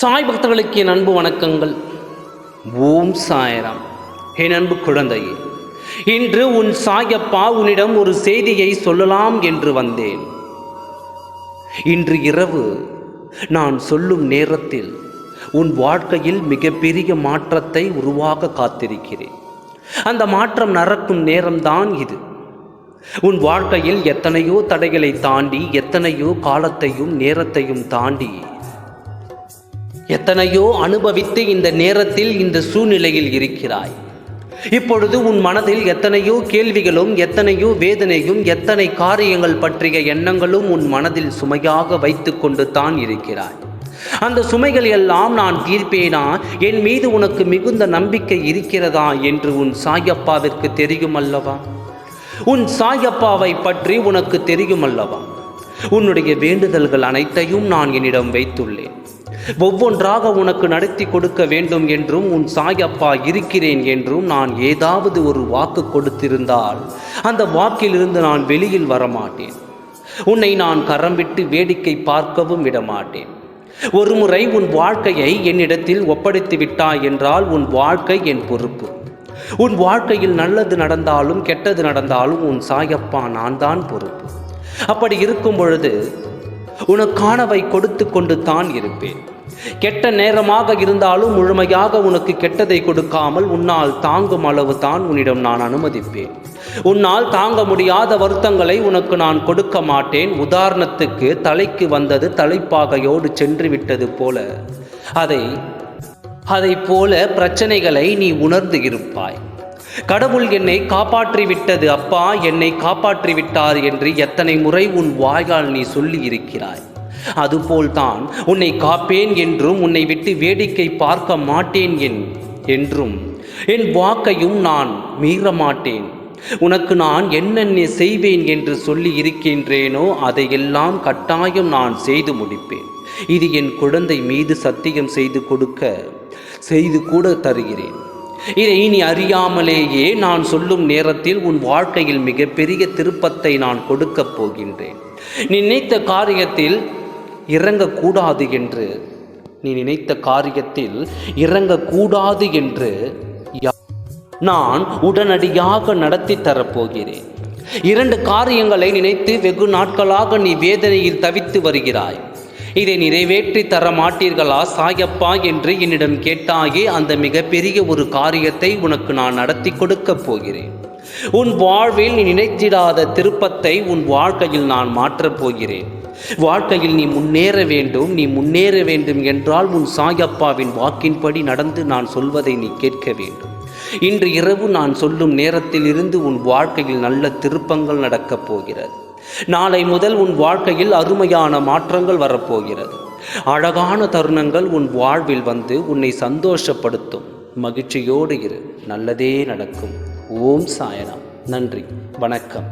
சாய் பக்தர்களுக்கு என் அன்பு வணக்கங்கள். ஓம் சாய்ராம். என் அன்பு குழந்தையே, இன்று உன் சாயப்பா உன்னிடம் ஒரு செய்தியை சொல்லலாம் என்று வந்தேன். இன்று இரவு நான் சொல்லும் நேரத்தில் உன் வாழ்க்கையில் மிகப்பெரிய மாற்றத்தை உருவாக்க காத்திருக்கிறேன். அந்த மாற்றம் நடக்கும் நேரம்தான் இது. உன் வாழ்க்கையில் எத்தனையோ தடைகளை தாண்டி, எத்தனையோ காலத்தையும் நேரத்தையும் தாண்டி, எத்தனையோ அனுபவித்து இந்த நேரத்தில் இந்த சூழ்நிலையில் இருக்கிறாய். இப்பொழுது உன் மனதில் எத்தனையோ கேள்விகளும், எத்தனையோ வேதனையும், எத்தனை காரியங்கள் பற்றிய எண்ணங்களும் உன் மனதில் சுமையாக வைத்து கொண்டு தான் இருக்கிறாய். அந்த சுமைகள் எல்லாம் நான் தீர்ப்பேனா, என் மீது உனக்கு மிகுந்த நம்பிக்கை இருக்கிறதா என்று உன் சாயப்பாவிற்கு தெரியும் அல்லவா? உன் சாயப்பாவை பற்றி உனக்கு தெரியும் அல்லவா? உன்னுடைய வேண்டுதல்கள் அனைத்தையும் நான் என்னிடம் வைத்துள்ளேன். ஒவ்வொன்றாக உனக்கு நடத்தி கொடுக்க வேண்டும் என்றும், உன் சாயப்பா இருக்கிறேன் என்றும் நான் ஏதாவது ஒரு வாக்கு கொடுத்திருந்தால் அந்த வாக்கிலிருந்து நான் வெளியில் வரமாட்டேன். உன்னை நான் கரம் விட்டு வேடிக்கை பார்க்கவும் விடமாட்டேன். ஒரு முறை உன் வாழ்க்கையை என்னிடத்தில் ஒப்படைத்து விட்டாய் என்றால் உன் வாழ்க்கை என் பொறுப்பு. உன் வாழ்க்கையில் நல்லது நடந்தாலும் கெட்டது நடந்தாலும் உன் சாயப்பா நான் தான் பொறுப்பு. அப்படி இருக்கும் பொழுது உனக்கானவை கொடுத்து கொண்டு தான் இருப்பேன். கெட்ட நேரமாக இருந்தாலும் முழுமையாக உனக்கு கெட்டதை கொடுக்காமல் உன்னால் தாங்கும் அளவு தான் உன்னிடம் நான் அனுமதிப்பேன். உன்னால் தாங்க முடியாத வருத்தங்களை உனக்கு நான் கொடுக்க மாட்டேன். உதாரணத்துக்கு, தலைக்கு வந்தது தலைப்பாகையோடு சென்று விட்டது போல அதை போல பிரச்சனைகளை நீ உணர்ந்து இருப்பாய். கடவுள் என்னை காப்பாற்றி விட்டது அப்பா, என்னை காப்பாற்றி விட்டார் என்று எத்தனை முறை உன் வாயால் நீ சொல்லி இருக்கிறாய். அதுபோல்தான் உன்னை காப்பேன் என்றும், உன்னை விட்டு வேடிக்கை பார்க்க மாட்டேன் என்றும் என் வாக்கையும் நான் மீற மாட்டேன். உனக்கு நான் என்னென்ன செய்வேன் என்று சொல்லி இருக்கின்றேனோ அதையெல்லாம் கட்டாயம் நான் செய்து முடிப்பேன். இது என் குழந்தை மீது சத்தியம் செய்து கூட தருகிறேன். இதை நீ அறியாமலேயே நான் சொல்லும் நேரத்தில் உன் வாழ்க்கையில் மிகப்பெரிய திருப்பத்தை நான் கொடுக்கப் போகின்றேன். நீ நினைத்த காரியத்தில் இறங்கக்கூடாது என்று நான் உடனடியாக நடத்தி தரப்போகிறேன். 2 காரியங்களை நினைத்து வெகு நாட்களாக நீ வேதனையில் தவித்து வருகிறாய். இதை நிறைவேற்றி தர மாட்டீர்களா சாயப்பா என்று என்னிடம் கேட்டாயே. அந்த மிகப்பெரிய ஒரு காரியத்தை உனக்கு நான் நடத்தி கொடுக்கப் போகிறேன். உன் வாழ்வில் நீ நினைத்திடாத திருப்பத்தை உன் வாழ்க்கையில் நான் மாற்றப் போகிறேன். வாழ்க்கையில் நீ முன்னேற வேண்டும் என்றால் உன் சாயப்பாவின் வாக்கின்படி நடந்து நான் சொல்வதை நீ கேட்க வேண்டும். இன்று இரவு நான் சொல்லும் நேரத்தில் இருந்து உன் வாழ்க்கையில் நல்ல திருப்பங்கள் நடக்கப் போகிறது. நாளை முதல் உன் வாழ்க்கையில் அருமையான மாற்றங்கள் வரப்போகிறது. அழகான தருணங்கள் உன் வாழ்வில் வந்து உன்னை சந்தோஷப்படுத்தும். மகிழ்ச்சியோடு இரு, நல்லதே நடக்கும். ஓம் சாய்ராம். நன்றி, வணக்கம்.